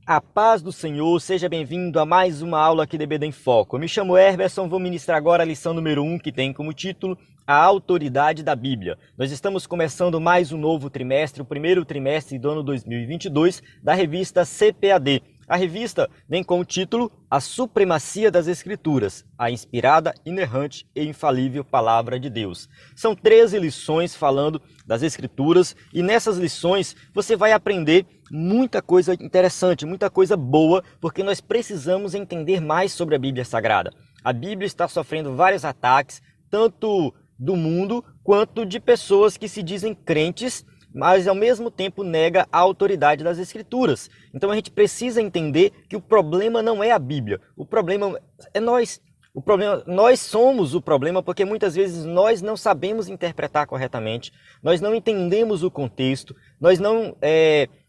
A paz do Senhor, seja bem-vindo a mais uma aula aqui do EBD em Foco. Eu me chamo Herberson, vou ministrar agora a lição número 1, que tem como título A Autoridade da Bíblia. Nós estamos começando mais um novo trimestre, o primeiro trimestre do ano 2022, da revista CPAD. A revista vem com o título A Supremacia das Escrituras, a inspirada, inerrante e infalível Palavra de Deus. São 13 lições falando das Escrituras e nessas lições você vai aprender muita coisa interessante, muita coisa boa, porque nós precisamos entender mais sobre a Bíblia Sagrada. A Bíblia está sofrendo vários ataques, tanto do mundo quanto de pessoas que se dizem crentes, mas ao mesmo tempo nega a autoridade das Escrituras. Então a gente precisa entender que o problema não é a Bíblia, o problema é nós. Nós somos o problema porque muitas vezes nós não sabemos interpretar corretamente, nós não entendemos o contexto, nós não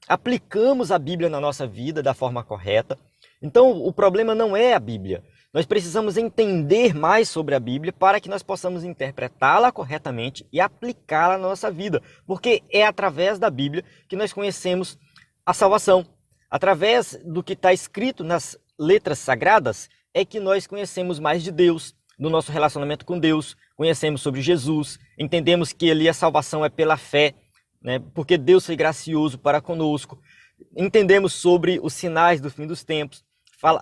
aplicamos a Bíblia na nossa vida da forma correta. Então o problema não é a Bíblia. Nós precisamos entender mais sobre a Bíblia para que nós possamos interpretá-la corretamente e aplicá-la na nossa vida. Porque é através da Bíblia que nós conhecemos a salvação. Através do que está escrito nas letras sagradas é que nós conhecemos mais de Deus, do nosso relacionamento com Deus, conhecemos sobre Jesus, entendemos que ali a salvação é pela fé, né? Porque Deus foi gracioso para conosco. Entendemos sobre os sinais do fim dos tempos.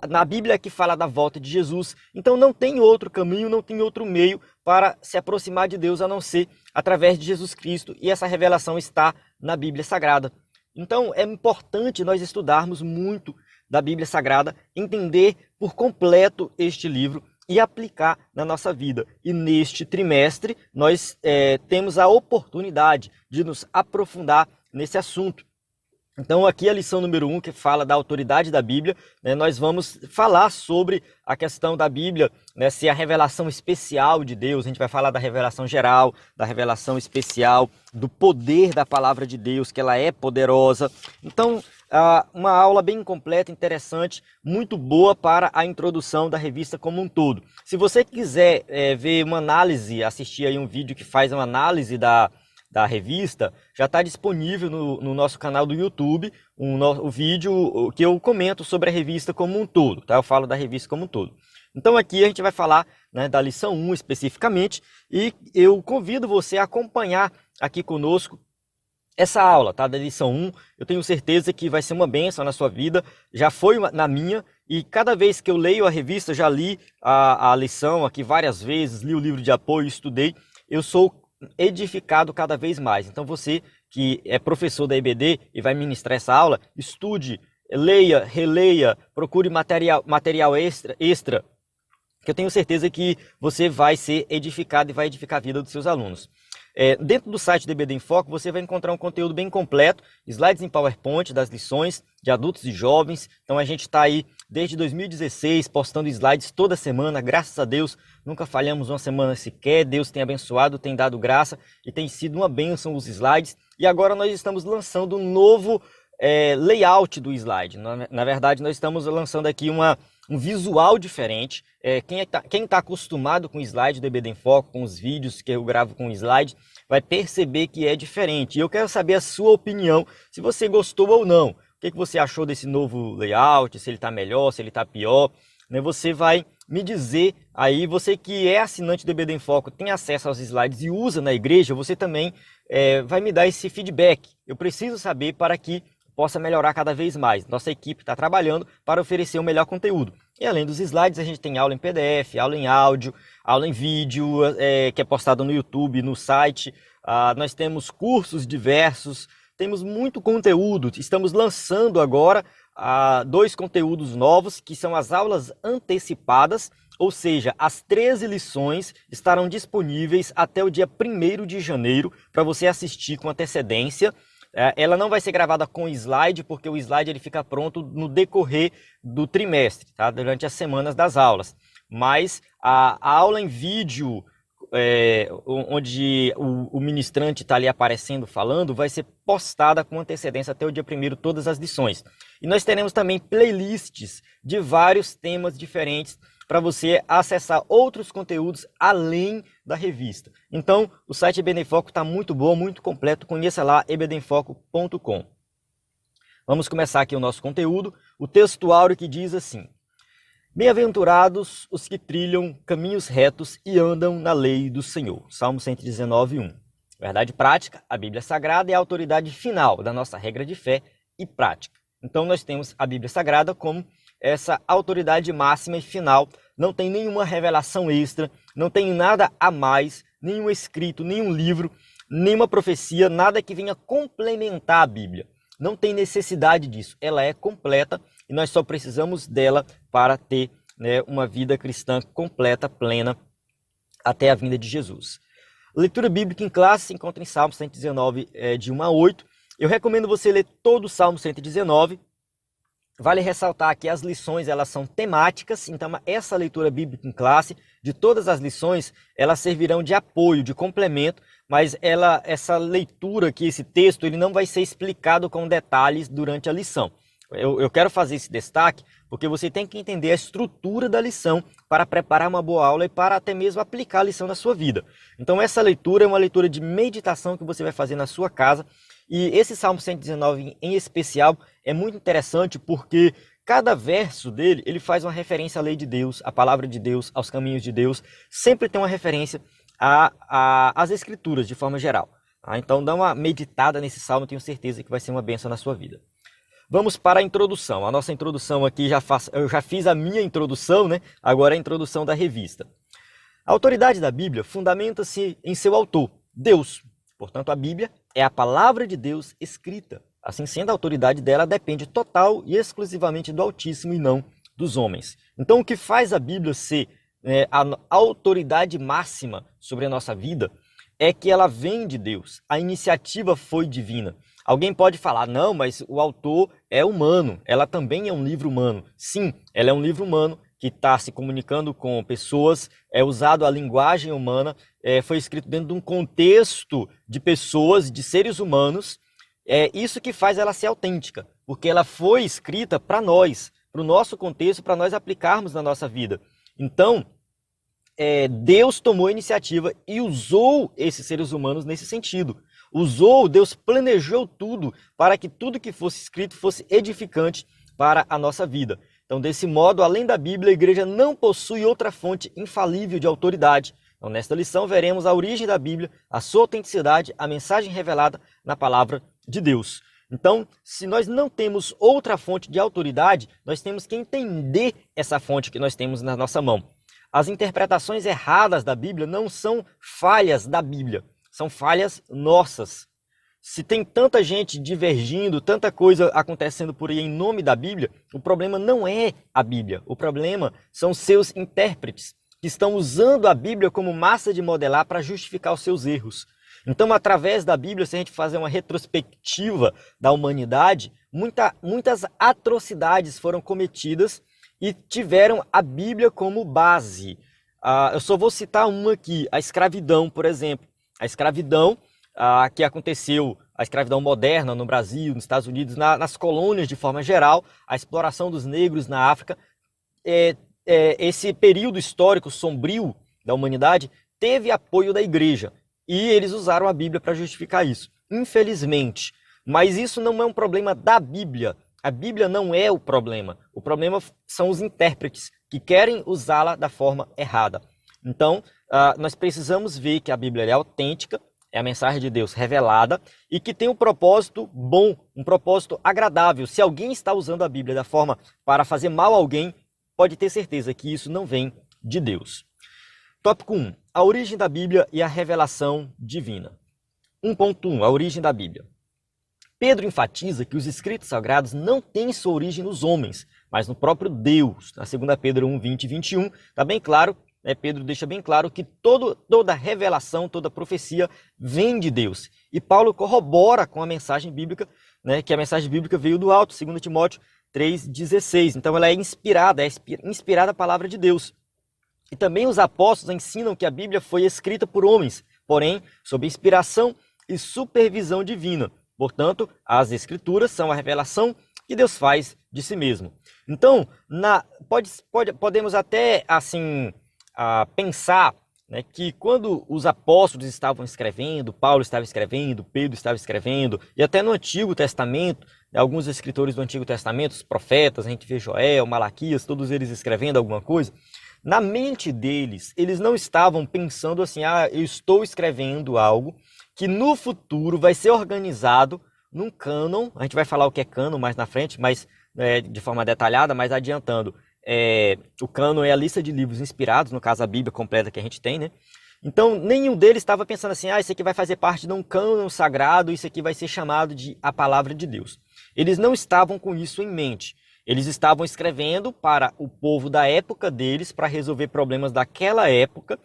Na Bíblia que fala da volta de Jesus, então não tem outro caminho, não tem outro meio para se aproximar de Deus a não ser através de Jesus Cristo, e essa revelação está na Bíblia Sagrada. Então é importante nós estudarmos muito da Bíblia Sagrada, entender por completo este livro e aplicar na nossa vida. E neste trimestre nós temos a oportunidade de nos aprofundar nesse assunto. Então aqui a lição número 1, que fala da autoridade da Bíblia, né, nós vamos falar sobre a questão da Bíblia, né, se é a revelação especial de Deus. A gente vai falar da revelação geral, da revelação especial, do poder da palavra de Deus, que ela é poderosa. Então, uma aula bem completa, interessante, muito boa para a introdução da revista como um todo. Se você quiser ver uma análise, assistir aí um vídeo que faz uma análise da revista, já está disponível no nosso canal do YouTube, o vídeo que eu comento sobre a revista como um todo, tá? Eu falo da revista como um todo. Então aqui a gente vai falar, né, da lição 1 especificamente, e eu convido você a acompanhar aqui conosco essa aula, tá? Da lição 1, eu tenho certeza que vai ser uma bênção na sua vida, já foi na minha, e cada vez que eu leio a revista, já li a lição aqui várias vezes, li o livro de apoio, estudei, eu sou edificado cada vez mais. Então você que é professor da EBD e vai ministrar essa aula, estude, leia, releia, procure material extra, que eu tenho certeza que você vai ser edificado e vai edificar a vida dos seus alunos. Dentro do site do EBD em Foco você vai encontrar um conteúdo bem completo, slides em PowerPoint das lições de adultos e jovens. Então a gente está aí desde 2016 postando slides toda semana, graças a Deus, nunca falhamos uma semana sequer. Deus tem abençoado, tem dado graça e tem sido uma bênção os slides. E agora nós estamos lançando um novo layout do slide. Na verdade, nós estamos lançando aqui um visual diferente. Quem tá acostumado com o slide do EBD em Foco, com os vídeos que eu gravo com slide, vai perceber que é diferente. E eu quero saber a sua opinião, se você gostou ou não. O que você achou desse novo layout, se ele está melhor, se ele está pior, né? Você vai me dizer aí, você que é assinante do EBD em Foco, tem acesso aos slides e usa na igreja, você também vai me dar esse feedback. Eu preciso saber para que possa melhorar cada vez mais. Nossa equipe está trabalhando para oferecer o melhor conteúdo. E além dos slides, a gente tem aula em PDF, aula em áudio, aula em vídeo, que é postada no YouTube, no site. Nós temos cursos diversos, temos muito conteúdo. Estamos lançando agora 2 conteúdos novos, que são as aulas antecipadas, ou seja, as 13 lições estarão disponíveis até o dia 1º de janeiro, para você assistir com antecedência. Ela não vai ser gravada com slide, porque o slide ele fica pronto no decorrer do trimestre, tá? Durante as semanas das aulas. Mas a aula em vídeo, onde o ministrante está ali aparecendo, falando, vai ser postada com antecedência até o dia 1º, todas as lições. E nós teremos também playlists de vários temas diferentes, para você acessar outros conteúdos além da revista. Então, o site EBD em Foco está muito bom, muito completo. Conheça lá, ebdenfoco.com. Vamos começar aqui o nosso conteúdo. o texto áureo que diz assim: Bem-aventurados os que trilham caminhos retos e andam na lei do Senhor. Salmo 119, 1. Verdade prática, a Bíblia Sagrada é a autoridade final da nossa regra de fé e prática. Então nós temos a Bíblia Sagrada como essa autoridade máxima e final. Não tem nenhuma revelação extra, não tem nada a mais, nenhum escrito, nenhum livro, nenhuma profecia, nada que venha complementar a Bíblia. Não tem necessidade disso, ela é completa e nós só precisamos dela para ter, né, uma vida cristã completa, plena, até a vinda de Jesus. A leitura bíblica em classe se encontra em Salmo 119, de 1 a 8. Eu recomendo você ler todo o Salmo 119. Vale ressaltar que as lições elas são temáticas, então essa leitura bíblica em classe, de todas as lições, elas servirão de apoio, de complemento, mas essa leitura aqui, esse texto, ele não vai ser explicado com detalhes durante a lição. Eu quero fazer esse destaque porque você tem que entender a estrutura da lição para preparar uma boa aula e para até mesmo aplicar a lição na sua vida. Então essa leitura é uma leitura de meditação que você vai fazer na sua casa. E esse Salmo 119 em especial é muito interessante porque cada verso dele, ele faz uma referência à lei de Deus, à palavra de Deus, aos caminhos de Deus. Sempre tem uma referência às escrituras de forma geral. Então dá uma meditada nesse salmo, tenho certeza que vai ser uma bênção na sua vida. Vamos para a introdução. A nossa introdução aqui, eu já fiz a minha introdução, né? Agora a introdução da revista. A autoridade da Bíblia fundamenta-se em seu autor, Deus. Portanto, a Bíblia é a palavra de Deus escrita. Assim sendo, a autoridade dela depende total e exclusivamente do Altíssimo e não dos homens. Então, o que faz a Bíblia ser a autoridade máxima sobre a nossa vida é que ela vem de Deus. A iniciativa foi divina. Alguém pode falar, não, mas o autor é humano, ela também é um livro humano. Sim, ela é um livro humano que está se comunicando com pessoas, é usado a linguagem humana, foi escrito dentro de um contexto de pessoas, de seres humanos. É isso que faz ela ser autêntica, porque ela foi escrita para nós, para o nosso contexto, para nós aplicarmos na nossa vida. Então, Deus tomou a iniciativa e usou esses seres humanos nesse sentido. Deus planejou tudo para que tudo que fosse escrito fosse edificante para a nossa vida. Então, desse modo, além da Bíblia, a igreja não possui outra fonte infalível de autoridade. Então, nesta lição, veremos a origem da Bíblia, a sua autenticidade, a mensagem revelada na palavra de Deus. Então, se nós não temos outra fonte de autoridade, nós temos que entender essa fonte que nós temos na nossa mão. As interpretações erradas da Bíblia não são falhas da Bíblia, são falhas nossas. Se tem tanta gente divergindo, tanta coisa acontecendo por aí em nome da Bíblia, o problema não é a Bíblia, o problema são seus intérpretes, que estão usando a Bíblia como massa de modelar para justificar os seus erros. Então, através da Bíblia, se a gente fazer uma retrospectiva da humanidade, muitas atrocidades foram cometidas e tiveram a Bíblia como base. Eu só vou citar uma aqui, a escravidão, por exemplo. A escravidão que aconteceu, a escravidão moderna no Brasil, nos Estados Unidos, nas colônias de forma geral, a exploração dos negros na África, esse período histórico sombrio da humanidade teve apoio da igreja e eles usaram a Bíblia para justificar isso, infelizmente. Mas isso não é um problema da Bíblia. A Bíblia não é o problema são os intérpretes que querem usá-la da forma errada. Então, nós precisamos ver que a Bíblia é autêntica, é a mensagem de Deus revelada e que tem um propósito bom, um propósito agradável. Se alguém está usando a Bíblia da forma para fazer mal a alguém, pode ter certeza que isso não vem de Deus. Tópico 1. A origem da Bíblia e a revelação divina. 1.1. A origem da Bíblia. Pedro enfatiza que os escritos sagrados não têm sua origem nos homens, mas no próprio Deus. Na 2 Pedro 1, 20 e 21, está bem claro, Pedro deixa bem claro que toda revelação, toda profecia vem de Deus. E Paulo corrobora com a mensagem bíblica, que a mensagem bíblica veio do alto, 2 Timóteo 3,16. Então ela é inspirada a palavra de Deus. E também os apóstolos ensinam que a Bíblia foi escrita por homens, porém sob inspiração e supervisão divina. Portanto, as Escrituras são a revelação que Deus faz de si mesmo. Então, podemos até assim pensar né, que quando os apóstolos estavam escrevendo, Paulo estava escrevendo, Pedro estava escrevendo, e até no Antigo Testamento, alguns escritores do Antigo Testamento, os profetas, a gente vê Joel, Malaquias, todos eles escrevendo alguma coisa, na mente deles, eles não estavam pensando assim, eu estou escrevendo algo que no futuro vai ser organizado num cânon, a gente vai falar o que é cânon mais na frente, mas de forma detalhada, mas adiantando, o cânon é a lista de livros inspirados, no caso a Bíblia completa que a gente tem, né? Então, nenhum deles estava pensando assim, isso aqui vai fazer parte de um cânon sagrado, isso aqui vai ser chamado de a palavra de Deus. Eles não estavam com isso em mente. Eles estavam escrevendo para o povo da época deles, para resolver problemas daquela época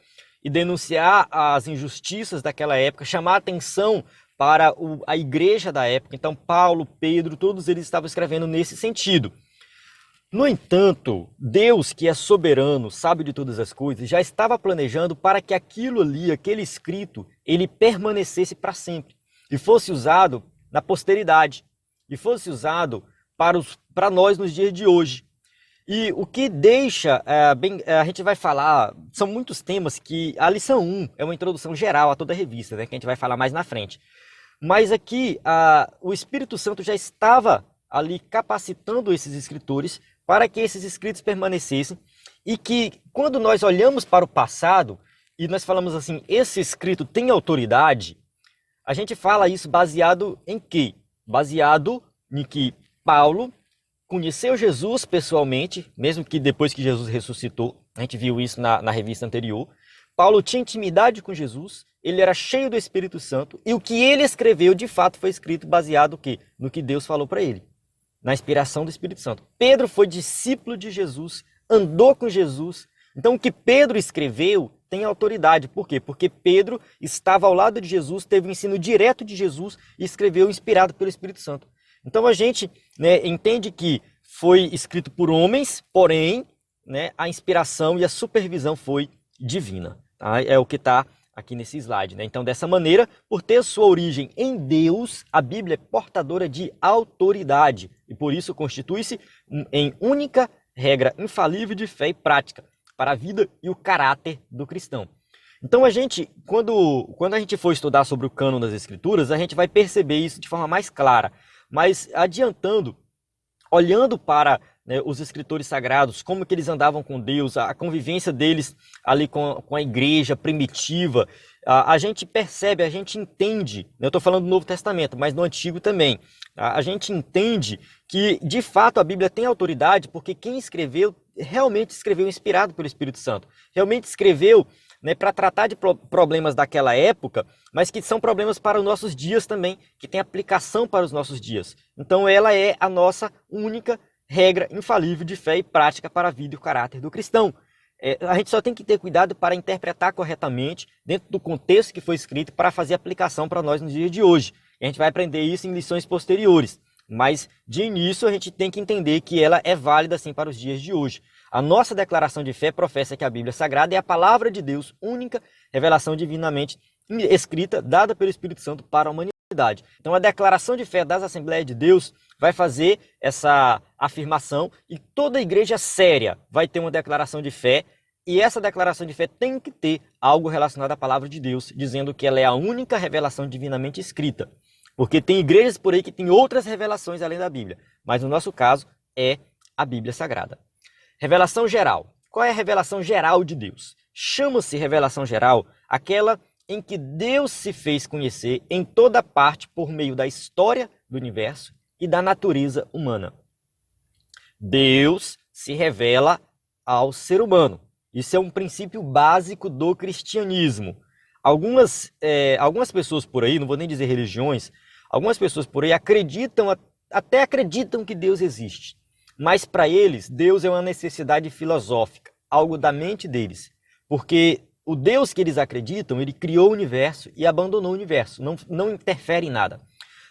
e denunciar as injustiças daquela época, chamar a atenção para a igreja da época. Então, Paulo, Pedro, todos eles estavam escrevendo nesse sentido. No entanto, Deus, que é soberano, sabe de todas as coisas, já estava planejando para que aquilo ali, aquele escrito, ele permanecesse para sempre e fosse usado na posteridade e fosse usado para nós nos dias de hoje. E o que deixa, a gente vai falar, são muitos temas que a lição 1 é uma introdução geral a toda a revista, né, que a gente vai falar mais na frente. Mas aqui o Espírito Santo já estava ali capacitando esses escritores para que esses escritos permanecessem e que quando nós olhamos para o passado e nós falamos assim, esse escrito tem autoridade, a gente fala isso baseado em quê? Baseado em que Paulo conheceu Jesus pessoalmente, mesmo que depois que Jesus ressuscitou, a gente viu isso na revista anterior. Paulo tinha intimidade com Jesus, ele era cheio do Espírito Santo, e o que ele escreveu, de fato, foi escrito baseado no quê? No que Deus falou para ele, na inspiração do Espírito Santo. Pedro foi discípulo de Jesus, andou com Jesus, então o que Pedro escreveu tem autoridade. Por quê? Porque Pedro estava ao lado de Jesus, teve o ensino direto de Jesus e escreveu inspirado pelo Espírito Santo. Então a gente entende que foi escrito por homens, porém a inspiração e a supervisão foi divina. Tá? É o que está aqui nesse slide. Então dessa maneira, por ter sua origem em Deus, a Bíblia é portadora de autoridade e por isso constitui-se em única regra infalível de fé e prática para a vida e o caráter do cristão. Então a gente, quando a gente for estudar sobre o cânon das Escrituras, a gente vai perceber isso de forma mais clara. Mas adiantando, olhando para os escritores sagrados, como que eles andavam com Deus, a convivência deles ali com a igreja primitiva, a gente percebe, a gente entende, eu estou falando do Novo Testamento, mas no Antigo também, a gente entende que de fato a Bíblia tem autoridade porque quem escreveu realmente escreveu inspirado pelo Espírito Santo, realmente escreveu para tratar de problemas daquela época, mas que são problemas para os nossos dias também, que tem aplicação para os nossos dias. Então ela é a nossa única regra infalível de fé e prática para a vida e o caráter do cristão. A gente só tem que ter cuidado para interpretar corretamente, dentro do contexto que foi escrito, para fazer aplicação para nós nos dias de hoje. E a gente vai aprender isso em lições posteriores. Mas, de início, a gente tem que entender que ela é válida, sim, para os dias de hoje. A nossa declaração de fé professa que a Bíblia Sagrada é a palavra de Deus, única revelação divinamente escrita, dada pelo Espírito Santo para a humanidade. Então, a declaração de fé das Assembleias de Deus vai fazer essa afirmação e toda igreja séria vai ter uma declaração de fé e essa declaração de fé tem que ter algo relacionado à palavra de Deus, dizendo que ela é a única revelação divinamente escrita. Porque tem igrejas por aí que tem outras revelações além da Bíblia, mas no nosso caso é a Bíblia Sagrada. Revelação geral. Qual é a revelação geral de Deus? Chama-se revelação geral aquela em que Deus se fez conhecer em toda parte por meio da história do universo e da natureza humana. Deus se revela ao ser humano. Isso é um princípio básico do cristianismo. Algumas pessoas por aí, não vou nem dizer religiões, algumas pessoas por aí até acreditam que Deus existe. Mas para eles, Deus é uma necessidade filosófica, algo da mente deles. Porque o Deus que eles acreditam, ele criou o universo e abandonou o universo, não interfere em nada.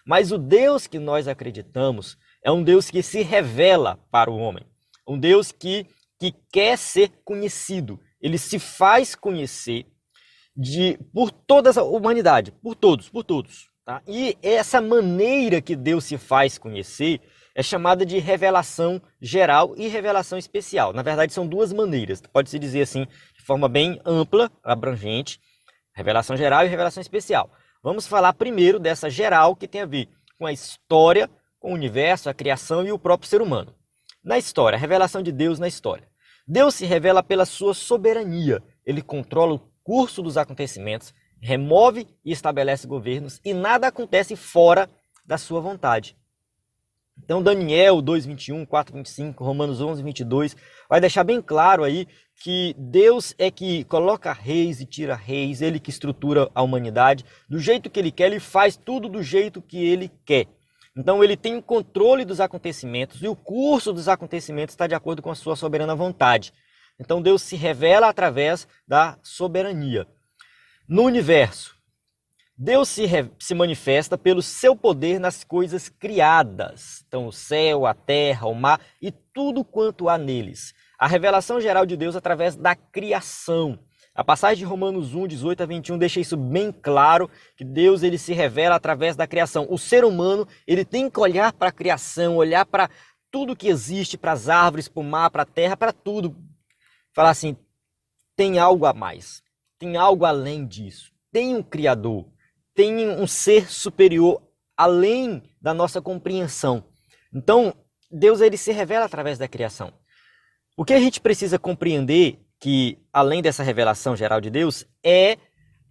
Mas o Deus que nós acreditamos é um Deus que se revela para o homem. Um Deus que quer ser conhecido. Ele se faz conhecer por toda a humanidade, por todos. Tá? E essa maneira que Deus se faz conhecer é chamada de revelação geral e revelação especial. Na verdade, são duas maneiras, pode-se dizer assim, de forma bem ampla, abrangente, revelação geral e revelação especial. Vamos falar primeiro dessa geral, que tem a ver com a história, com o universo, a criação e o próprio ser humano. Na história, a revelação de Deus na história. Deus se revela pela sua soberania. Ele controla o curso dos acontecimentos, remove e estabelece governos e nada acontece fora da sua vontade. Então Daniel 2:21, 4:25, Romanos 11:22 vai deixar bem claro aí que Deus é que coloca reis e tira reis, ele que estrutura a humanidade do jeito que ele quer, ele faz tudo do jeito que ele quer. Então ele tem o controle dos acontecimentos e o curso dos acontecimentos está de acordo com a sua soberana vontade. Então Deus se revela através da soberania. No universo, Deus se manifesta pelo seu poder nas coisas criadas. Então o céu, a terra, o mar e tudo quanto há neles. A revelação geral de Deus através da criação. A passagem de Romanos 1:18-21 deixa isso bem claro, que Deus ele se revela através da criação. O ser humano ele tem que olhar para a criação, olhar para tudo que existe, para as árvores, para o mar, para a terra, para tudo. Falar assim, tem algo a mais, tem algo além disso, tem um Criador, tem um ser superior além da nossa compreensão. Então, Deus ele se revela através da criação. O que a gente precisa compreender, que além dessa revelação geral de Deus, é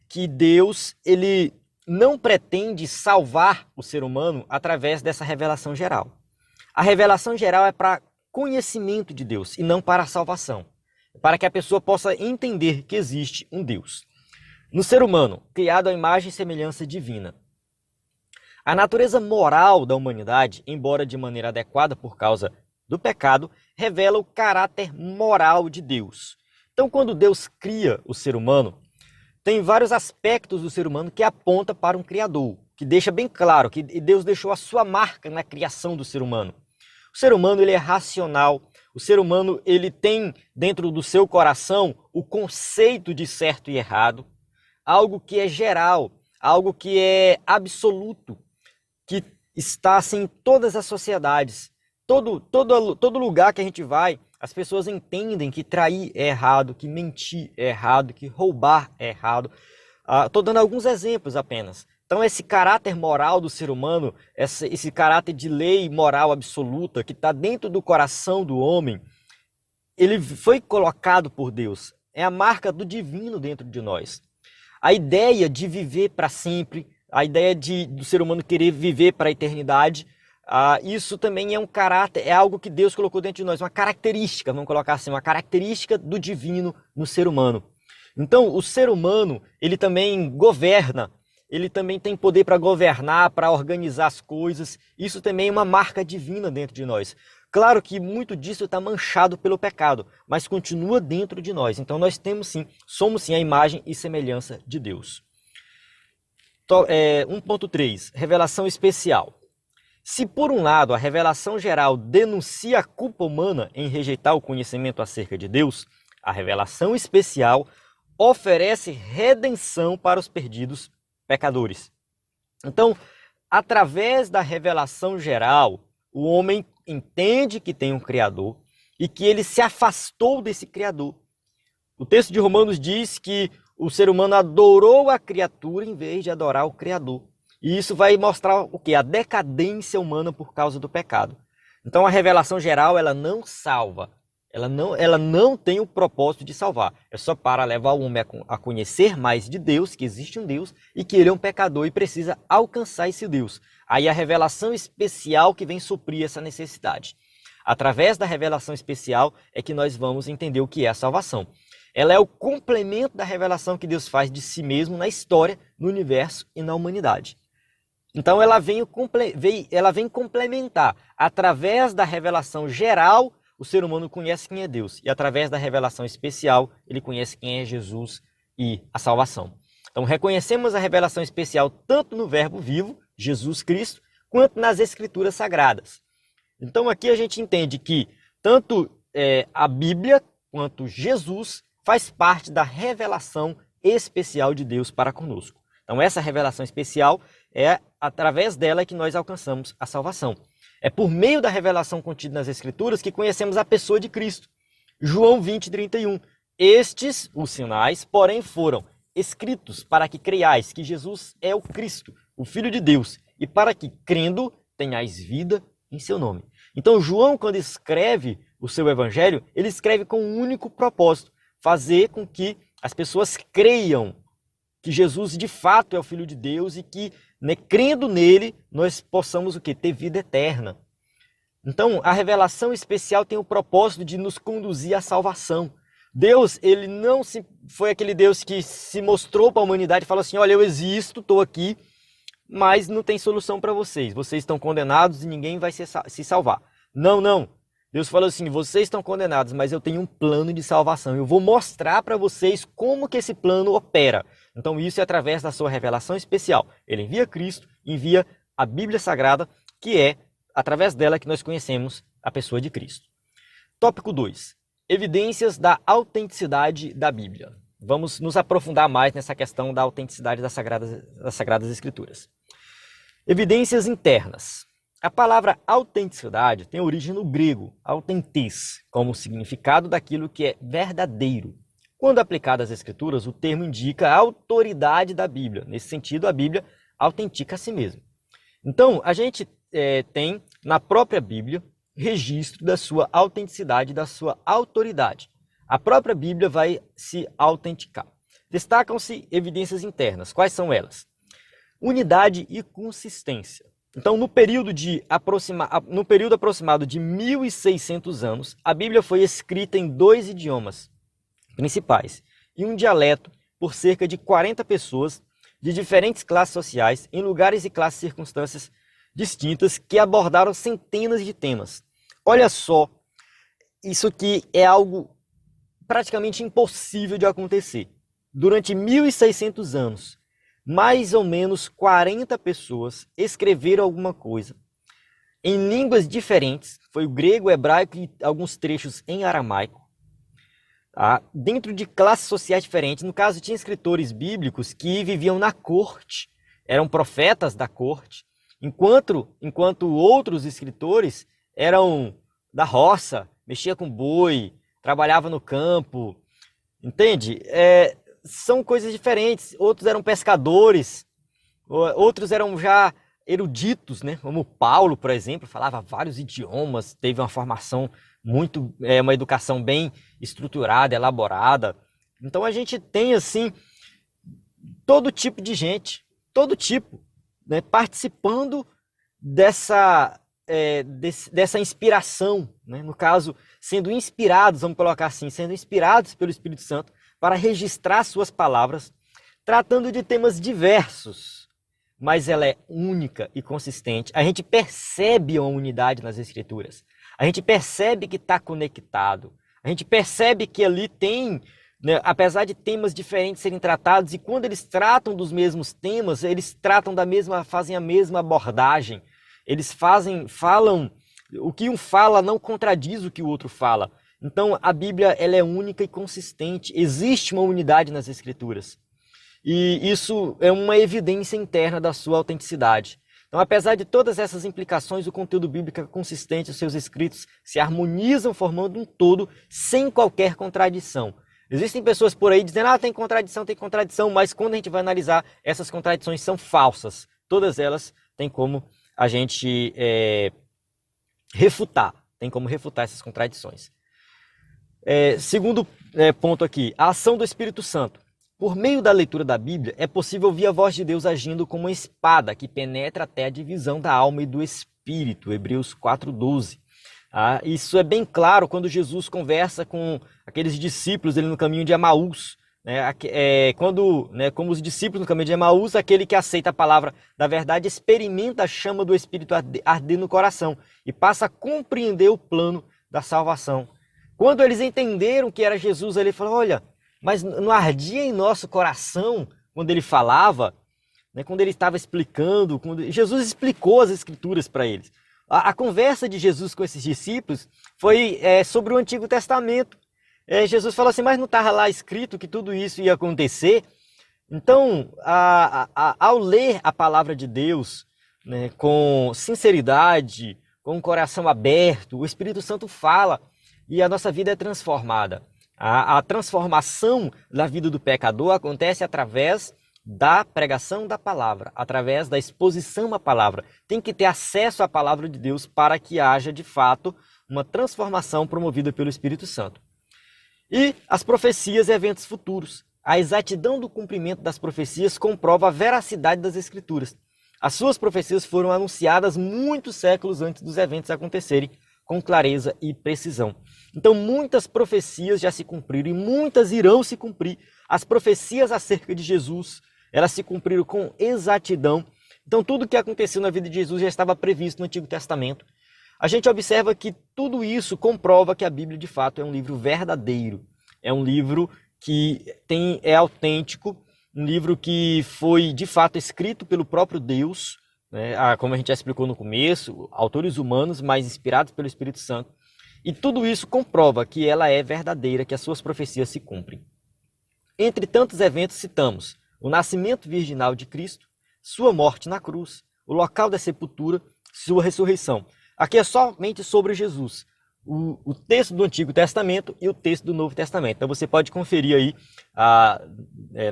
que Deus ele não pretende salvar o ser humano através dessa revelação geral. A revelação geral é para conhecimento de Deus e não para a salvação, para que a pessoa possa entender que existe um Deus. No ser humano, criado à imagem e semelhança divina, a natureza moral da humanidade, embora de maneira adequada por causa do pecado, revela o caráter moral de Deus. Então, quando Deus cria o ser humano, tem vários aspectos do ser humano que aponta para um Criador, que deixa bem claro que Deus deixou a sua marca na criação do ser humano. O ser humano ele é racional, o ser humano ele tem dentro do seu coração o conceito de certo e errado, algo que é geral, algo que é absoluto, que está assim, em todas as sociedades. Todo lugar que a gente vai, as pessoas entendem que trair é errado, que mentir é errado, que roubar é errado. Estou dando alguns exemplos apenas. Então esse caráter moral do ser humano, esse caráter de lei moral absoluta que está dentro do coração do homem, ele foi colocado por Deus. É a marca do divino dentro de nós. A ideia de viver para sempre, a ideia do ser humano querer viver para a eternidade, isso também é um caráter, é algo que Deus colocou dentro de nós, uma característica, vamos colocar assim, uma característica do divino no ser humano. Então, o ser humano, ele também governa, ele também tem poder para governar, para organizar as coisas, isso também é uma marca divina dentro de nós. Claro que muito disso está manchado pelo pecado, mas continua dentro de nós. Então, nós temos sim, somos sim a imagem e semelhança de Deus. 1.3, revelação especial. Se por um lado a revelação geral denuncia a culpa humana em rejeitar o conhecimento acerca de Deus, a revelação especial oferece redenção para os perdidos pecadores. Então, através da revelação geral, o homem entende que tem um Criador e que ele se afastou desse Criador. O texto de Romanos diz que o ser humano adorou a criatura em vez de adorar o Criador. E isso vai mostrar o quê? A decadência humana por causa do pecado. Então a revelação geral, ela não salva. Ela não tem o propósito de salvar. É só para levar o homem a conhecer mais de Deus, que existe um Deus, e que ele é um pecador e precisa alcançar esse Deus. Aí a revelação especial que vem suprir essa necessidade. Através da revelação especial é que nós vamos entender o que é a salvação. Ela é o complemento da revelação que Deus faz de si mesmo na história, no universo e na humanidade. Então ela vem complementar. Através da revelação geral, o ser humano conhece quem é Deus. E através da revelação especial, ele conhece quem é Jesus e a salvação. Então reconhecemos a revelação especial tanto no verbo vivo, Jesus Cristo, quanto nas escrituras sagradas. Então aqui a gente entende que tanto a Bíblia quanto Jesus faz parte da revelação especial de Deus para conosco. Então essa revelação especial é através dela que nós alcançamos a salvação. É por meio da revelação contida nas Escrituras que conhecemos a pessoa de Cristo. João 20:31. Estes, os sinais, porém foram escritos para que creiais que Jesus é o Cristo, o Filho de Deus, e para que, crendo, tenhais vida em seu nome. Então, João, quando escreve o seu evangelho, ele escreve com um único propósito: fazer com que as pessoas creiam que Jesus de fato é o Filho de Deus e que, né, crendo nele, nós possamos o quê? Ter vida eterna. Então, a revelação especial tem o propósito de nos conduzir à salvação. Deus, ele não foi aquele Deus que se mostrou para a humanidade e falou assim: olha, eu existo, estou aqui, mas não tem solução para vocês. Vocês estão condenados e ninguém vai se salvar. Não, não. Deus falou assim: vocês estão condenados, mas eu tenho um plano de salvação. Eu vou mostrar para vocês como que esse plano opera. Então isso é através da sua revelação especial. Ele envia Cristo, envia a Bíblia Sagrada, que é através dela que nós conhecemos a pessoa de Cristo. Tópico 2. Evidências da autenticidade da Bíblia. Vamos nos aprofundar mais nessa questão da autenticidade das Sagradas Escrituras. Evidências internas. A palavra autenticidade tem origem no grego, autentis, como significado daquilo que é verdadeiro. Quando aplicado às Escrituras, o termo indica a autoridade da Bíblia. Nesse sentido, a Bíblia autentica a si mesma. Então, a gente tem na própria Bíblia registro da sua autenticidade, da sua autoridade. A própria Bíblia vai se autenticar. Destacam-se evidências internas. Quais são elas? Unidade e consistência. Então, no período aproximado de 1.600 anos, a Bíblia foi escrita em 2 idiomas principais e um dialeto por cerca de 40 pessoas de diferentes classes sociais, em lugares e classes e circunstâncias distintas, que abordaram centenas de temas. Olha só, isso aqui é algo praticamente impossível de acontecer. Durante 1.600 anos, mais ou menos 40 pessoas escreveram alguma coisa em línguas diferentes, foi o grego, o hebraico e alguns trechos em aramaico, tá? Dentro de classes sociais diferentes. No caso, tinha escritores bíblicos que viviam na corte, eram profetas da corte, enquanto outros escritores eram da roça, mexiam com boi, trabalhavam no campo, entende? São coisas diferentes. Outros eram pescadores, outros eram já eruditos, né? Como Paulo, por exemplo, falava vários idiomas, teve uma formação uma educação bem estruturada, elaborada. Então a gente tem assim todo tipo de gente, todo tipo, né, participando dessa inspiração, né? No caso, sendo inspirados, vamos colocar assim, sendo inspirados pelo Espírito Santo para registrar suas palavras, tratando de temas diversos, mas ela é única e consistente. A gente percebe a unidade nas Escrituras. A gente percebe que está conectado. A gente percebe que ali tem, né, apesar de temas diferentes serem tratados, e quando eles tratam dos mesmos temas, eles fazem a mesma abordagem. Eles falam, o que um fala não contradiz o que o outro fala. Então a Bíblia, ela é única e consistente. Existe uma unidade nas Escrituras. E isso é uma evidência interna da sua autenticidade. Então, apesar de todas essas implicações, o conteúdo bíblico é consistente, os seus escritos se harmonizam formando um todo sem qualquer contradição. Existem pessoas por aí dizendo: tem contradição, mas quando a gente vai analisar, essas contradições são falsas. Todas elas têm como a gente refutar essas contradições. Segundo ponto aqui, a ação do Espírito Santo. Por meio da leitura da Bíblia, é possível ouvir a voz de Deus agindo como uma espada que penetra até a divisão da alma e do espírito, Hebreus 4:12. Isso é bem claro quando Jesus conversa com aqueles discípulos no caminho de Emaús. Como os discípulos no caminho de Emaús, aquele que aceita a palavra da verdade experimenta a chama do Espírito arder no coração e passa a compreender o plano da salvação. Quando eles entenderam que era Jesus, ele falou: olha, mas não ardia em nosso coração quando ele falava, né, quando ele estava explicando, quando Jesus explicou as Escrituras para eles. A conversa de Jesus com esses discípulos foi sobre o Antigo Testamento. Jesus falou assim: mas não estava lá escrito que tudo isso ia acontecer? Então, ao ler a palavra de Deus, né, com sinceridade, com o coração aberto, o Espírito Santo fala e a nossa vida é transformada. A transformação da vida do pecador acontece através da pregação da palavra, através da exposição à palavra. Tem que ter acesso à palavra de Deus para que haja, de fato, uma transformação promovida pelo Espírito Santo. E as profecias e eventos futuros. A exatidão do cumprimento das profecias comprova a veracidade das Escrituras. As suas profecias foram anunciadas muitos séculos antes dos eventos acontecerem, com clareza e precisão. Então, muitas profecias já se cumpriram e muitas irão se cumprir. As profecias acerca de Jesus, elas se cumpriram com exatidão. Então, tudo o que aconteceu na vida de Jesus já estava previsto no Antigo Testamento. A gente observa que tudo isso comprova que a Bíblia, de fato, é um livro verdadeiro. É um livro que é autêntico, um livro que foi, de fato, escrito pelo próprio Deus, né? Como a gente já explicou no começo, autores humanos, mas inspirados pelo Espírito Santo. E tudo isso comprova que ela é verdadeira, que as suas profecias se cumprem. Entre tantos eventos citamos o nascimento virginal de Cristo, sua morte na cruz, o local da sepultura, sua ressurreição. Aqui é somente sobre Jesus, o texto do Antigo Testamento e o texto do Novo Testamento. Então você pode conferir aí,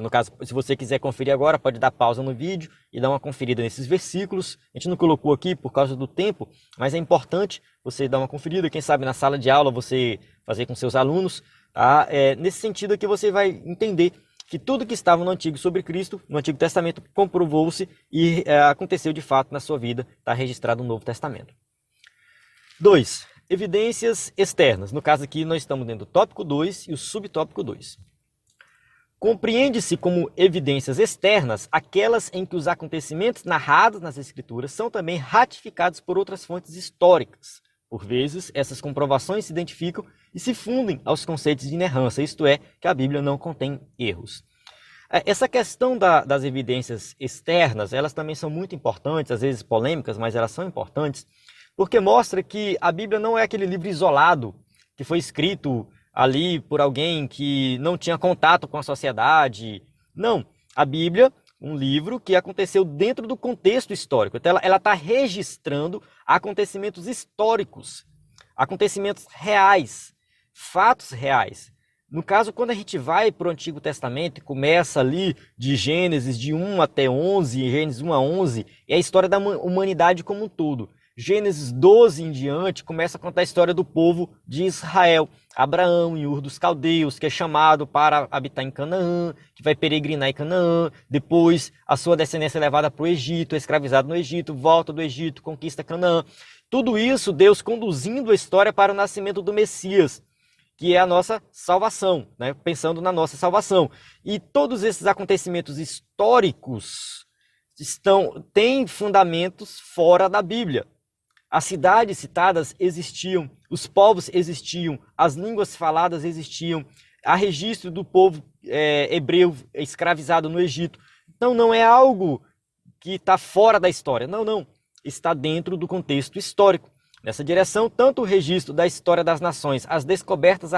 no caso, se você quiser conferir agora, pode dar pausa no vídeo e dar uma conferida nesses versículos. A gente não colocou aqui por causa do tempo, mas é importante você dar uma conferida. Quem sabe na sala de aula você fazer com seus alunos. Tá? Nesse sentido aqui você vai entender que tudo que estava no Antigo sobre Cristo, no Antigo Testamento, comprovou-se e aconteceu de fato na sua vida, está registrado no Novo Testamento. 2. Evidências externas. No caso aqui nós estamos dentro do tópico 2 e o subtópico 2. Compreende-se como evidências externas aquelas em que os acontecimentos narrados nas Escrituras são também ratificados por outras fontes históricas. Por vezes, essas comprovações se identificam e se fundem aos conceitos de inerrância, isto é, que a Bíblia não contém erros. Essa questão das evidências externas, elas também são muito importantes, às vezes polêmicas, mas elas são importantes, porque mostra que a Bíblia não é aquele livro isolado que foi escrito ali por alguém que não tinha contato com a sociedade. Não, a Bíblia, um livro que aconteceu dentro do contexto histórico. Então ela está registrando acontecimentos históricos, acontecimentos reais, fatos reais. No caso, quando a gente vai para o Antigo Testamento e começa ali de Gênesis de 1 até 11, Gênesis 1 a 11, é a história da humanidade como um todo. Gênesis 12 em diante começa a contar a história do povo de Israel. Abraão em Ur dos Caldeus, que é chamado para habitar em Canaã, que vai peregrinar em Canaã. Depois a sua descendência é levada para o Egito, é escravizado no Egito, volta do Egito, conquista Canaã. Tudo isso Deus conduzindo a história para o nascimento do Messias, que é a nossa salvação, né? Pensando na nossa salvação. E todos esses acontecimentos históricos têm fundamentos fora da Bíblia. As cidades citadas existiam, os povos existiam, as línguas faladas existiam, há registro do povo hebreu escravizado no Egito. Então não é algo que está fora da história, não, está dentro do contexto histórico. Nessa direção, tanto o registro da história das nações, as descobertas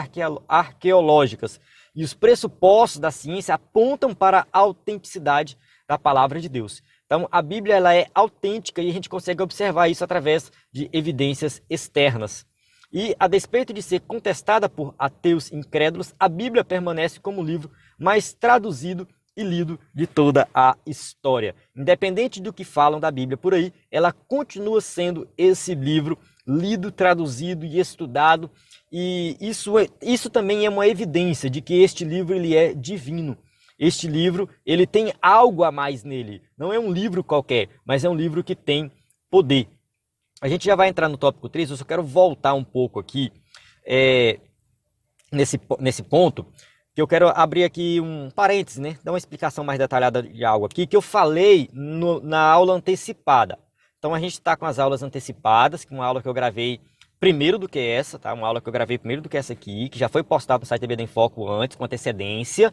arqueológicas e os pressupostos da ciência apontam para a autenticidade da palavra de Deus. Então, a Bíblia ela é autêntica e a gente consegue observar isso através de evidências externas. E, a despeito de ser contestada por ateus incrédulos, a Bíblia permanece como o livro mais traduzido e lido de toda a história. Independente do que falam da Bíblia por aí, ela continua sendo esse livro lido, traduzido e estudado. E isso também é uma evidência de que este livro ele é divino. Este livro ele tem algo a mais nele. Não é um livro qualquer, mas é um livro que tem poder. A gente já vai entrar no tópico 3, eu só quero voltar um pouco aqui nesse ponto, que eu quero abrir aqui um parêntese, né? Dar uma explicação mais detalhada de algo aqui, que eu falei na aula antecipada. Então a gente está com as aulas antecipadas, que é uma aula que eu gravei primeiro do que essa, tá? Uma aula que eu gravei primeiro do que essa aqui, que já foi postada no site EBD em Foco antes, com antecedência,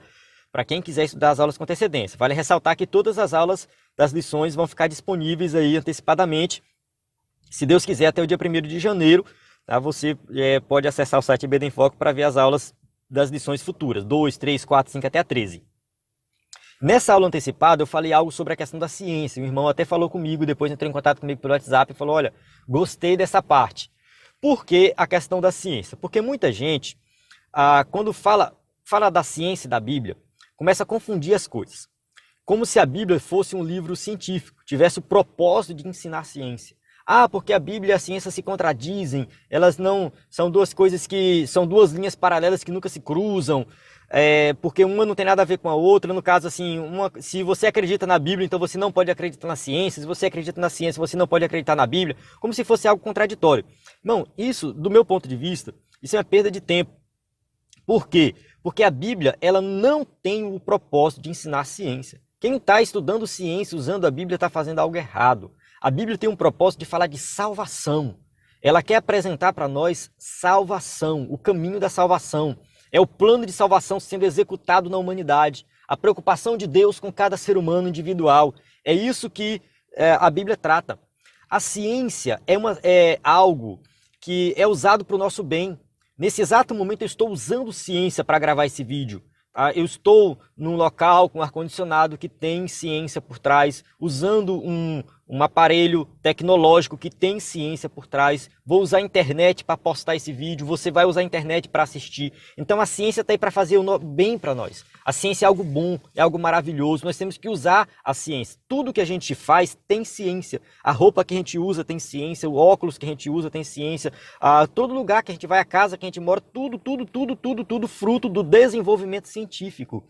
para quem quiser estudar as aulas com antecedência. Vale ressaltar que todas as aulas das lições vão ficar disponíveis aí antecipadamente. Se Deus quiser, até o dia 1º de janeiro, tá? Você pode acessar o site EBD em Foco para ver as aulas das lições futuras, 2, 3, 4, 5 até a 13. Nessa aula antecipada eu falei algo sobre a questão da ciência. O irmão até falou comigo, depois entrou em contato comigo pelo WhatsApp e falou, olha, gostei dessa parte. Por que a questão da ciência? Porque muita gente, quando fala da ciência e da Bíblia, começa a confundir as coisas. Como se a Bíblia fosse um livro científico, tivesse o propósito de ensinar ciência. Porque a Bíblia e a ciência se contradizem, elas não são duas coisas que são duas linhas paralelas que nunca se cruzam, porque uma não tem nada a ver com a outra. No caso, assim, se você acredita na Bíblia, então você não pode acreditar na ciência. Se você acredita na ciência, você não pode acreditar na Bíblia, como se fosse algo contraditório. Não, isso, do meu ponto de vista, isso é uma perda de tempo. Por quê? Porque a Bíblia, ela não tem o propósito de ensinar ciência. Quem está estudando ciência usando a Bíblia está fazendo algo errado. A Bíblia tem um propósito de falar de salvação. Ela quer apresentar para nós salvação, o caminho da salvação. É o plano de salvação sendo executado na humanidade. A preocupação de Deus com cada ser humano individual. É isso que a Bíblia trata. A ciência é algo que é usado para o nosso bem. Nesse exato momento eu estou usando ciência para gravar esse vídeo. Eu estou num local com ar-condicionado que tem ciência por trás, usando um aparelho tecnológico que tem ciência por trás. Vou usar a internet para postar esse vídeo, você vai usar a internet para assistir. Então a ciência está aí para fazer o bem para nós. A ciência é algo bom, é algo maravilhoso, nós temos que usar a ciência. Tudo que a gente faz tem ciência. A roupa que a gente usa tem ciência, o óculos que a gente usa tem ciência. Todo lugar que a gente vai, a casa que a gente mora, tudo fruto do desenvolvimento científico.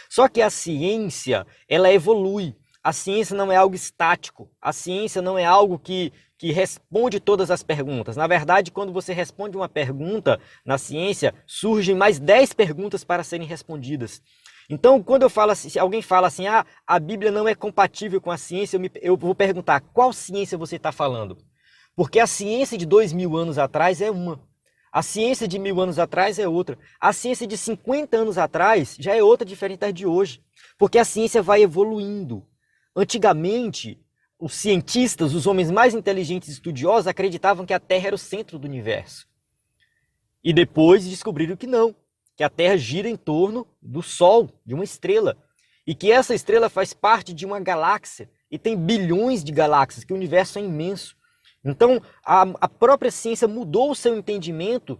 Só que a ciência, ela evolui. A ciência não é algo estático. A ciência não é algo que responde todas as perguntas. Na verdade, quando você responde uma pergunta na ciência, surgem mais 10 perguntas para serem respondidas. Então, quando se alguém fala assim, a Bíblia não é compatível com a ciência, eu vou perguntar, qual ciência você está falando? Porque a ciência de 2000 anos atrás é uma. A ciência de 1000 anos atrás é outra. A ciência de 50 anos atrás já é outra, diferente da de hoje. Porque a ciência vai evoluindo. Antigamente, os cientistas, os homens mais inteligentes e estudiosos, acreditavam que a Terra era o centro do universo. E depois descobriram que não, que a Terra gira em torno do Sol, de uma estrela. E que essa estrela faz parte de uma galáxia. E tem bilhões de galáxias, que o universo é imenso. Então, a própria ciência mudou o seu entendimento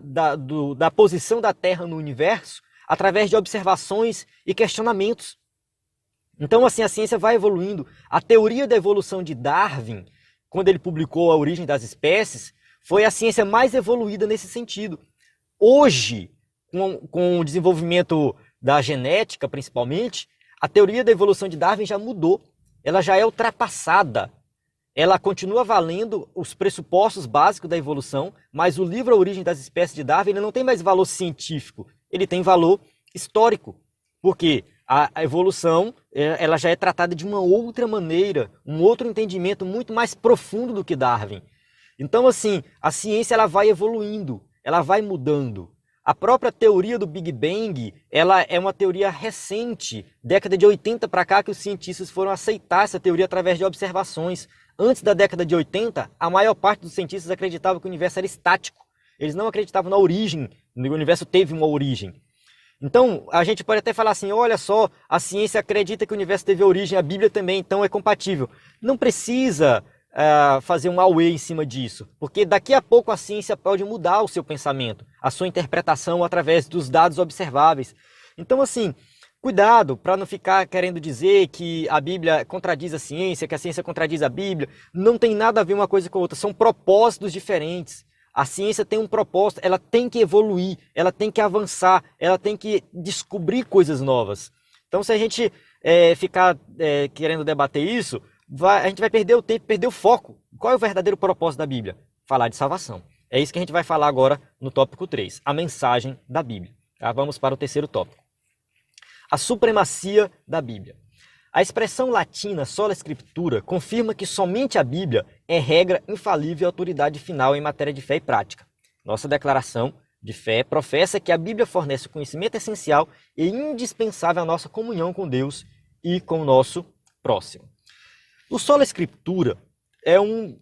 da posição da Terra no universo através de observações e questionamentos. Então, assim, a ciência vai evoluindo. A teoria da evolução de Darwin, quando ele publicou A Origem das Espécies, foi a ciência mais evoluída nesse sentido. Hoje, com o desenvolvimento da genética, principalmente, a teoria da evolução de Darwin já mudou. Ela já é ultrapassada. Ela continua valendo os pressupostos básicos da evolução, mas o livro A Origem das Espécies de Darwin ele não tem mais valor científico, ele tem valor histórico. Porque a evolução ela já é tratada de uma outra maneira, um outro entendimento muito mais profundo do que Darwin. Então, assim, a ciência ela vai evoluindo, ela vai mudando. A própria teoria do Big Bang, ela é uma teoria recente, década de 80 para cá, que os cientistas foram aceitar essa teoria através de observações. Antes da década de 80, a maior parte dos cientistas acreditava que o universo era estático. Eles não acreditavam na origem, o universo teve uma origem. Então, a gente pode até falar assim, olha só, a ciência acredita que o universo teve origem, a Bíblia também, então é compatível. Não precisa fazer um auê em cima disso, porque daqui a pouco a ciência pode mudar o seu pensamento, a sua interpretação através dos dados observáveis. Então, assim, cuidado para não ficar querendo dizer que a Bíblia contradiz a ciência, que a ciência contradiz a Bíblia. Não tem nada a ver uma coisa com a outra, são propósitos diferentes. A ciência tem um propósito, ela tem que evoluir, ela tem que avançar, ela tem que descobrir coisas novas. Então, se a gente ficar querendo debater isso, a gente vai perder o tempo, perder o foco. Qual é o verdadeiro propósito da Bíblia? Falar de salvação. É isso que a gente vai falar agora no tópico 3, a mensagem da Bíblia. Tá? Vamos para o terceiro tópico. A supremacia da Bíblia. A expressão latina sola scriptura confirma que somente a Bíblia é regra infalível e autoridade final em matéria de fé e prática. Nossa declaração de fé professa que a Bíblia fornece o conhecimento essencial e indispensável à nossa comunhão com Deus e com o nosso próximo. O sola scriptura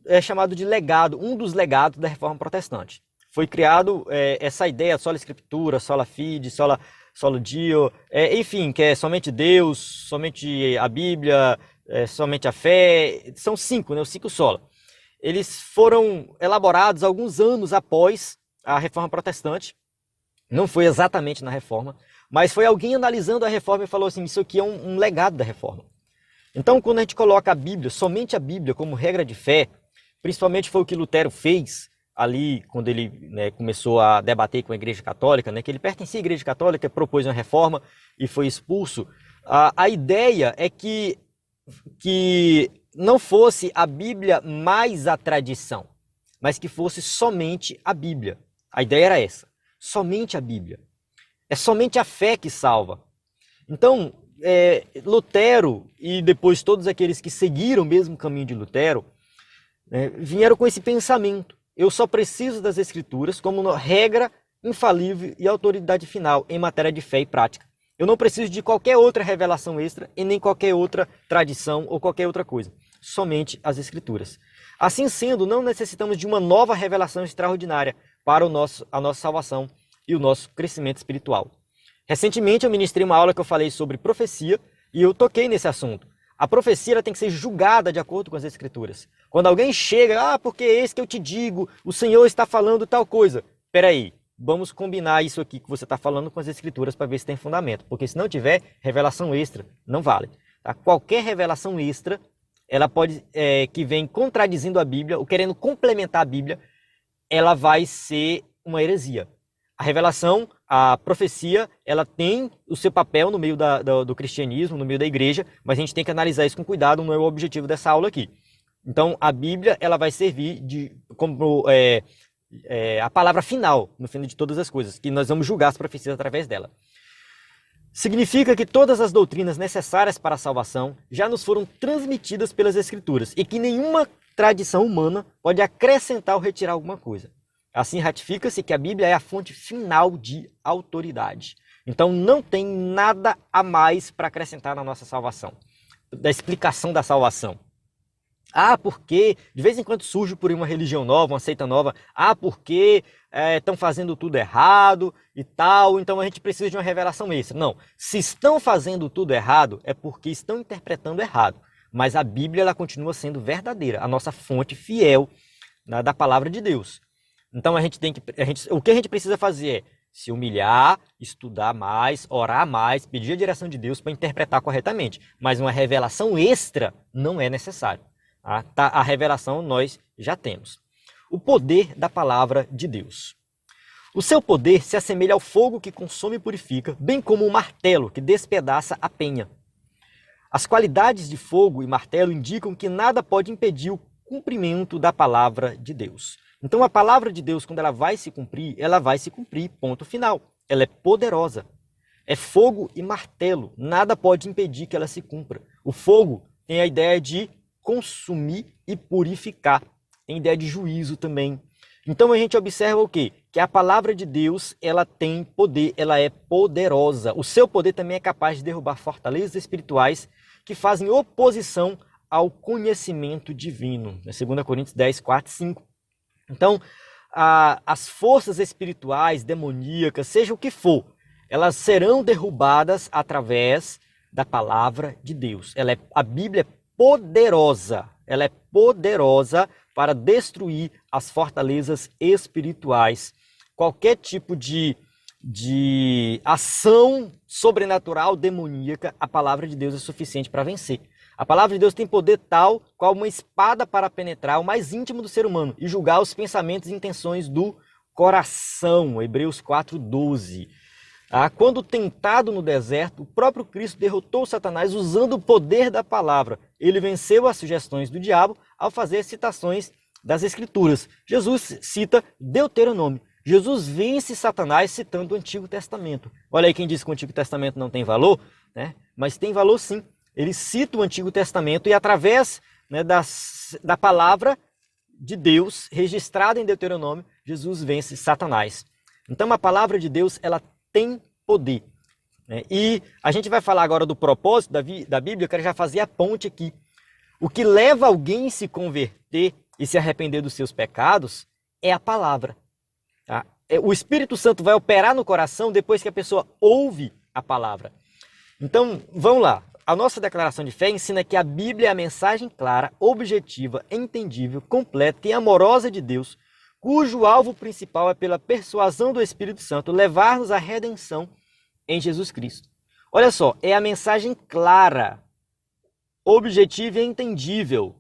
é chamado de legado, um dos legados da Reforma Protestante. Foi criado essa ideia, sola scriptura, sola fide, solo Dio, enfim, que é somente Deus, somente a Bíblia, somente a fé. São 5, né? Os 5 sola. Eles foram elaborados alguns anos após a Reforma Protestante. Não foi exatamente na Reforma, mas foi alguém analisando a Reforma e falou assim, isso aqui é um legado da Reforma. Então, quando a gente coloca a Bíblia, somente a Bíblia, como regra de fé, principalmente foi o que Lutero fez ali, quando ele, né, começou a debater com a Igreja Católica, né, que ele pertencia à Igreja Católica, propôs uma reforma e foi expulso. A ideia é que não fosse a Bíblia mais a tradição, mas que fosse somente a Bíblia. A ideia era essa, somente a Bíblia. É somente a fé que salva. Então, Lutero e depois todos aqueles que seguiram o mesmo caminho de Lutero, vieram com esse pensamento. Eu só preciso das Escrituras como regra infalível e autoridade final em matéria de fé e prática. Eu não preciso de qualquer outra revelação extra e nem qualquer outra tradição ou qualquer outra coisa. Somente as Escrituras. Assim sendo, não necessitamos de uma nova revelação extraordinária para a nossa salvação e o nosso crescimento espiritual. Recentemente eu ministrei uma aula que eu falei sobre profecia e eu toquei nesse assunto. A profecia ela tem que ser julgada de acordo com as Escrituras. Quando alguém chega, porque é esse que eu te digo, o Senhor está falando tal coisa. Peraí, vamos combinar isso aqui que você está falando com as Escrituras para ver se tem fundamento. Porque se não tiver, revelação extra não vale. Tá? Qualquer revelação extra, ela pode, que vem contradizendo a Bíblia, ou querendo complementar a Bíblia, ela vai ser uma heresia. A revelação, a profecia, ela tem o seu papel no meio do cristianismo, no meio da igreja, mas a gente tem que analisar isso com cuidado, não é o objetivo dessa aula aqui. Então, a Bíblia, ela vai servir como a palavra final, no fim de todas as coisas, que nós vamos julgar as profecias através dela. Significa que todas as doutrinas necessárias para a salvação já nos foram transmitidas pelas Escrituras e que nenhuma tradição humana pode acrescentar ou retirar alguma coisa. Assim, ratifica-se que a Bíblia é a fonte final de autoridade. Então, não tem nada a mais para acrescentar na nossa salvação, da explicação da salvação. Porque de vez em quando surge por aí uma religião nova, uma seita nova. Porque estão fazendo tudo errado e tal, então a gente precisa de uma revelação extra. Não, se estão fazendo tudo errado, é porque estão interpretando errado. Mas a Bíblia ela continua sendo verdadeira, a nossa fonte fiel da palavra de Deus. Então o que a gente precisa fazer é se humilhar, estudar mais, orar mais, pedir a direção de Deus para interpretar corretamente. Mas uma revelação extra não é necessário. A revelação nós já temos. O poder da palavra de Deus. O seu poder se assemelha ao fogo que consome e purifica, bem como o martelo que despedaça a penha. As qualidades de fogo e martelo indicam que nada pode impedir o cumprimento da palavra de Deus. Então a palavra de Deus, quando ela vai se cumprir, ponto final. Ela é poderosa. É fogo e martelo. Nada pode impedir que ela se cumpra. O fogo tem a ideia de consumir e purificar. Tem ideia de juízo também. Então a gente observa o quê? Que a palavra de Deus, ela tem poder, ela é poderosa. O seu poder também é capaz de derrubar fortalezas espirituais que fazem oposição ao conhecimento divino. 2 Coríntios 10, 4 e 5. Então, as forças espirituais, demoníacas, seja o que for, elas serão derrubadas através da palavra de Deus. A Bíblia é poderosa, ela é poderosa para destruir as fortalezas espirituais. Qualquer tipo de ação sobrenatural, demoníaca, a palavra de Deus é suficiente para vencer. A palavra de Deus tem poder tal qual uma espada para penetrar o mais íntimo do ser humano e julgar os pensamentos e intenções do coração. Hebreus 4:12. Quando tentado no deserto, o próprio Cristo derrotou Satanás usando o poder da palavra. Ele venceu as sugestões do diabo ao fazer citações das Escrituras. Jesus cita Deuteronômio. Jesus vence Satanás citando o Antigo Testamento. Olha aí quem diz que o Antigo Testamento não tem valor, né? Mas tem valor sim. Ele cita o Antigo Testamento e através, né, da palavra de Deus registrada em Deuteronômio, Jesus vence Satanás. Então a palavra de Deus ela tem poder. Né? E a gente vai falar agora do propósito da Bíblia, eu quero já fazer a ponte aqui. O que leva alguém a se converter e se arrepender dos seus pecados é a palavra. Tá? O Espírito Santo vai operar no coração depois que a pessoa ouve a palavra. Então, vamos lá. A nossa declaração de fé ensina que a Bíblia é a mensagem clara, objetiva, entendível, completa e amorosa de Deus, cujo alvo principal é, pela persuasão do Espírito Santo, levar-nos à redenção em Jesus Cristo. Olha só, é a mensagem clara, objetiva e entendível.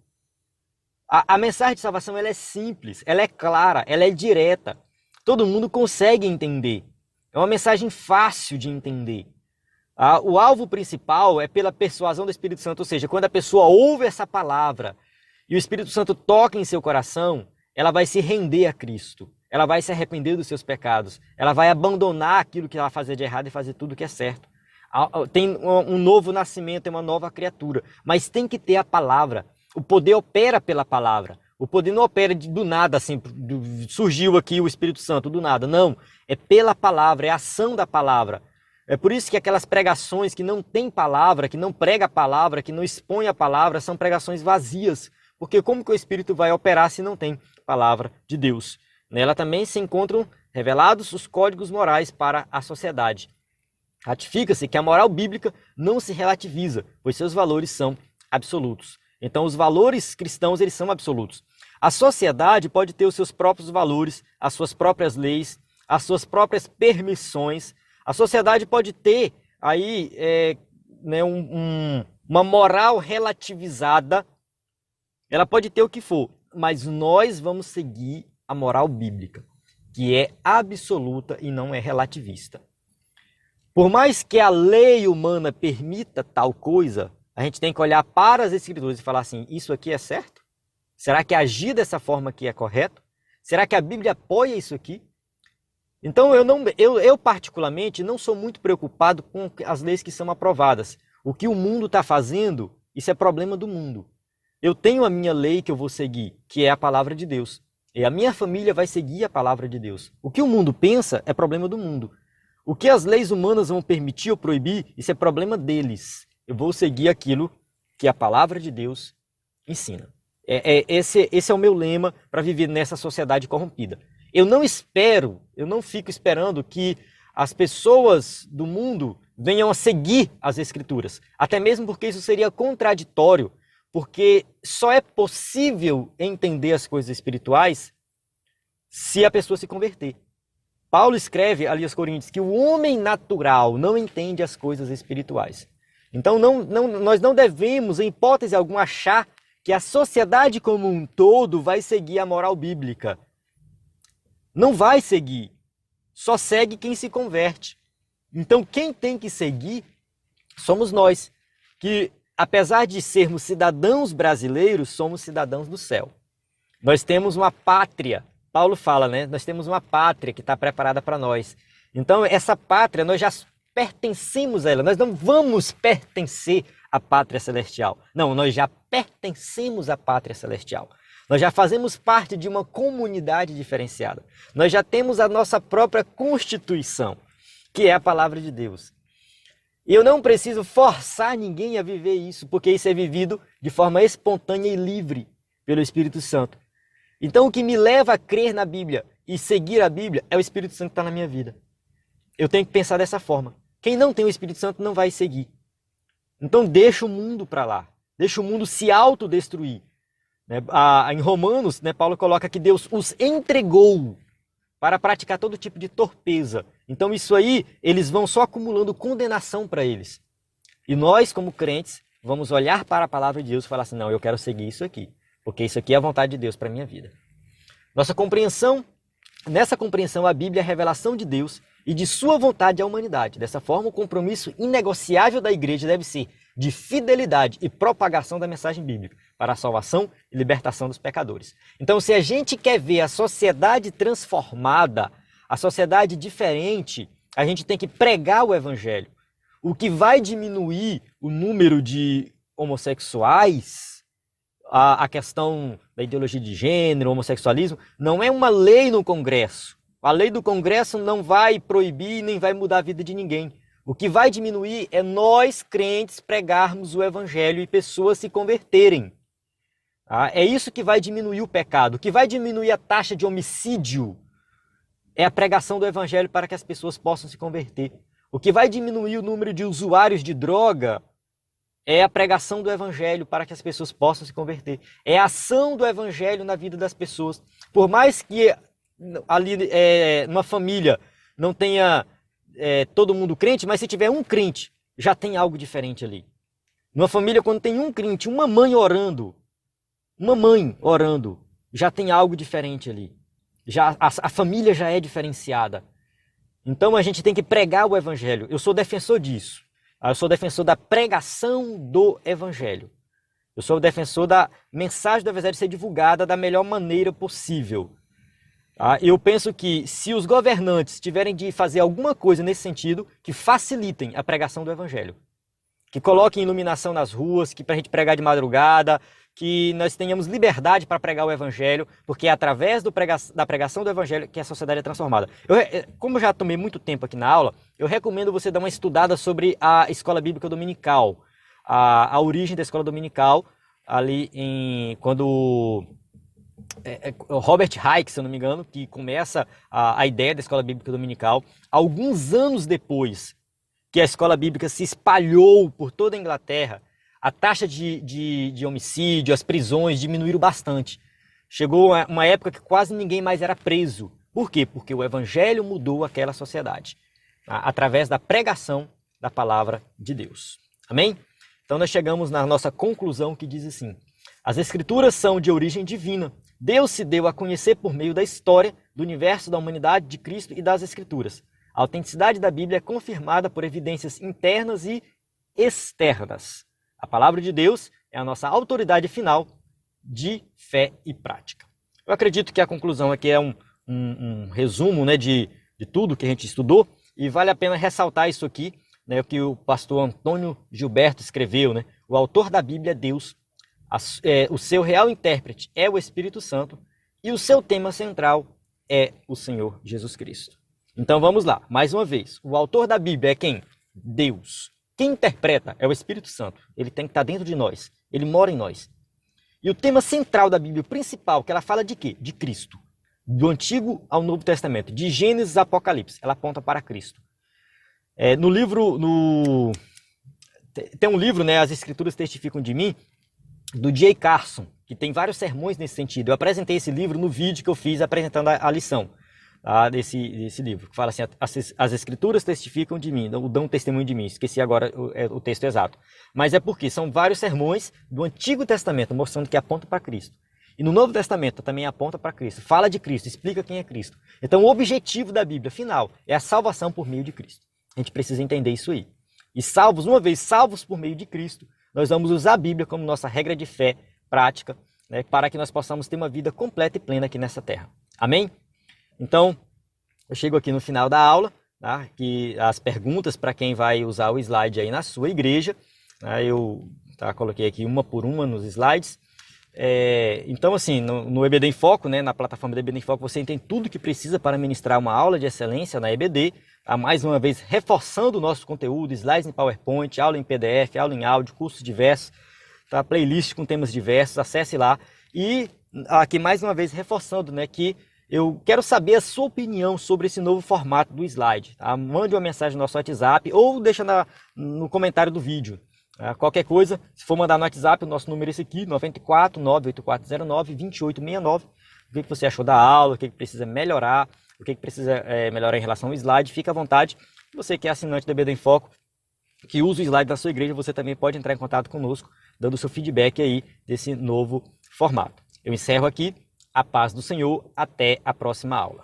A mensagem de salvação ela é simples, ela é clara, ela é direta. Todo mundo consegue entender. É uma mensagem fácil de entender. O alvo principal é pela persuasão do Espírito Santo, ou seja, quando a pessoa ouve essa palavra e o Espírito Santo toca em seu coração, ela vai se render a Cristo, ela vai se arrepender dos seus pecados, ela vai abandonar aquilo que ela fazia de errado e fazer tudo que é certo. Tem um novo nascimento, é uma nova criatura, mas tem que ter a palavra. O poder opera pela palavra. O poder não opera do nada, assim, surgiu aqui o Espírito Santo, do nada. Não, é pela palavra, é a ação da palavra. É por isso que aquelas pregações que não tem palavra, que não prega a palavra, que não expõe a palavra, são pregações vazias. Porque como que o Espírito vai operar se não tem palavra de Deus? Nela também se encontram revelados os códigos morais para a sociedade. Ratifica-se que a moral bíblica não se relativiza, pois seus valores são absolutos. Então os valores cristãos eles são absolutos. A sociedade pode ter os seus próprios valores, as suas próprias leis, as suas próprias permissões. A sociedade pode ter aí uma moral relativizada, ela pode ter o que for, mas nós vamos seguir a moral bíblica, que é absoluta e não é relativista. Por mais que a lei humana permita tal coisa, a gente tem que olhar para as Escrituras e falar assim, isso aqui é certo? Será que agir dessa forma aqui é correto? Será que a Bíblia apoia isso aqui? Então eu particularmente não sou muito preocupado com as leis que são aprovadas. O que o mundo está fazendo, isso é problema do mundo. Eu tenho a minha lei que eu vou seguir, que é a palavra de Deus. E a minha família vai seguir a palavra de Deus. O que o mundo pensa é problema do mundo. O que as leis humanas vão permitir ou proibir, isso é problema deles. Eu vou seguir aquilo que a palavra de Deus ensina. Esse é o meu lema para viver nessa sociedade corrompida. Eu não fico esperando que as pessoas do mundo venham a seguir as Escrituras. Até mesmo porque isso seria contraditório, porque só é possível entender as coisas espirituais se a pessoa se converter. Paulo escreve ali aos Coríntios que o homem natural não entende as coisas espirituais. Então nós não devemos, em hipótese alguma, achar que a sociedade como um todo vai seguir a moral bíblica. Não vai seguir. Só segue quem se converte. Então quem tem que seguir somos nós, que apesar de sermos cidadãos brasileiros, somos cidadãos do céu. Nós temos uma pátria. Paulo fala, né? Nós temos uma pátria que está preparada para nós. Então essa pátria, nós já pertencemos a ela. Nós não vamos pertencer à pátria celestial. Não, nós já pertencemos à pátria celestial. Nós já fazemos parte de uma comunidade diferenciada. Nós já temos a nossa própria Constituição, que é a palavra de Deus. E eu não preciso forçar ninguém a viver isso, porque isso é vivido de forma espontânea e livre pelo Espírito Santo. Então o que me leva a crer na Bíblia e seguir a Bíblia é o Espírito Santo que está na minha vida. Eu tenho que pensar dessa forma. Quem não tem o Espírito Santo não vai seguir. Então deixa o mundo para lá. Deixa o mundo se autodestruir. Em Romanos, Paulo coloca que Deus os entregou para praticar todo tipo de torpeza. Então isso aí, eles vão só acumulando condenação para eles. E nós, como crentes, vamos olhar para a palavra de Deus e falar assim, não, eu quero seguir isso aqui, porque isso aqui é a vontade de Deus para a minha vida. Nessa compreensão, a Bíblia é a revelação de Deus e de sua vontade à humanidade. Dessa forma, o compromisso inegociável da igreja deve ser de fidelidade e propagação da mensagem bíblica para a salvação e libertação dos pecadores. Então, se a gente quer ver a sociedade transformada, a sociedade diferente, a gente tem que pregar o evangelho. O que vai diminuir o número de homossexuais, a questão da ideologia de gênero, homossexualismo, não é uma lei no Congresso. A lei do Congresso não vai proibir nem vai mudar a vida de ninguém. O que vai diminuir é nós, crentes, pregarmos o evangelho e pessoas se converterem. É isso que vai diminuir o pecado. O que vai diminuir a taxa de homicídio é a pregação do evangelho para que as pessoas possam se converter. O que vai diminuir o número de usuários de droga é a pregação do evangelho para que as pessoas possam se converter. É a ação do evangelho na vida das pessoas. Por mais que ali numa família não tenha todo mundo crente, mas se tiver um crente, já tem algo diferente ali. Numa família, quando tem um crente, uma mãe orando, já tem algo diferente ali. Já, a família já é diferenciada. Então a gente tem que pregar o evangelho. Eu sou defensor disso. Eu sou defensor da pregação do evangelho. Eu sou defensor da mensagem do evangelho ser divulgada da melhor maneira possível. Eu penso que se os governantes tiverem de fazer alguma coisa nesse sentido, que facilitem a pregação do evangelho. Que coloquem iluminação nas ruas, que para a gente pregar de madrugada, que nós tenhamos liberdade para pregar o evangelho, porque é através da pregação do evangelho que a sociedade é transformada. Como eu já tomei muito tempo aqui na aula, eu recomendo você dar uma estudada sobre a escola bíblica dominical, a origem da escola dominical, ali quando Robert Hike, se eu não me engano, que começa a ideia da escola bíblica dominical, alguns anos depois que a escola bíblica se espalhou por toda a Inglaterra, a taxa de homicídio, as prisões diminuíram bastante. Chegou uma época que quase ninguém mais era preso. Por quê? Porque o evangelho mudou aquela sociedade, através da pregação da palavra de Deus. Amém? Então nós chegamos na nossa conclusão que diz assim: as escrituras são de origem divina. Deus se deu a conhecer por meio da história, do universo, da humanidade, de Cristo e das escrituras. A autenticidade da Bíblia é confirmada por evidências internas e externas. A palavra de Deus é a nossa autoridade final de fé e prática. Eu acredito que a conclusão aqui é um resumo, né, de tudo que a gente estudou, e vale a pena ressaltar isso aqui, né, o que o pastor Antônio Gilberto escreveu, né? O autor da Bíblia é Deus, o seu real intérprete é o Espírito Santo e o seu tema central é o Senhor Jesus Cristo. Então vamos lá, mais uma vez. O autor da Bíblia é quem? Deus. Quem interpreta é o Espírito Santo. Ele tem que estar dentro de nós. Ele mora em nós. E o tema central da Bíblia, principal, que ela fala de quê? De Cristo. Do Antigo ao Novo Testamento. De Gênesis a Apocalipse. Ela aponta para Cristo. Tem um livro, né, As Escrituras Testificam de Mim, do J. Carson, que tem vários sermões nesse sentido. Eu apresentei esse livro no vídeo que eu fiz apresentando a lição. Desse livro, que fala assim: as escrituras testificam de mim, dão testemunho de mim. Esqueci agora o texto exato. Mas é porque são vários sermões do Antigo Testamento mostrando que aponta para Cristo. E no Novo Testamento também aponta para Cristo. Fala de Cristo, explica quem é Cristo. Então o objetivo da Bíblia, final, é a salvação por meio de Cristo. A gente precisa entender isso aí. E uma vez salvos por meio de Cristo, nós vamos usar a Bíblia como nossa regra de fé prática, né, para que nós possamos ter uma vida completa e plena aqui nessa terra. Amém? Então, eu chego aqui no final da aula, tá? Que as perguntas para quem vai usar o slide aí na sua igreja, tá? Eu coloquei aqui uma por uma nos slides. Então, assim, no EBD em Foco, né, na plataforma do EBD em Foco, você tem tudo que precisa para ministrar uma aula de excelência na EBD. Tá? Mais uma vez, reforçando o nosso conteúdo, slides em PowerPoint, aula em PDF, aula em áudio, cursos diversos, tá? Playlist com temas diversos, acesse lá. E aqui, mais uma vez, reforçando, né, que eu quero saber a sua opinião sobre esse novo formato do slide. Tá? Mande uma mensagem no nosso WhatsApp ou deixa no comentário do vídeo. Qualquer coisa, se for mandar no WhatsApp, o nosso número é esse aqui, 94 98409 2869. O que você achou da aula, o que precisa melhorar, o que precisa melhorar em relação ao slide, fica à vontade. Você que é assinante da EBD em Foco, que usa o slide da sua igreja, você também pode entrar em contato conosco, dando o seu feedback aí desse novo formato. Eu encerro aqui. A paz do Senhor, até a próxima aula.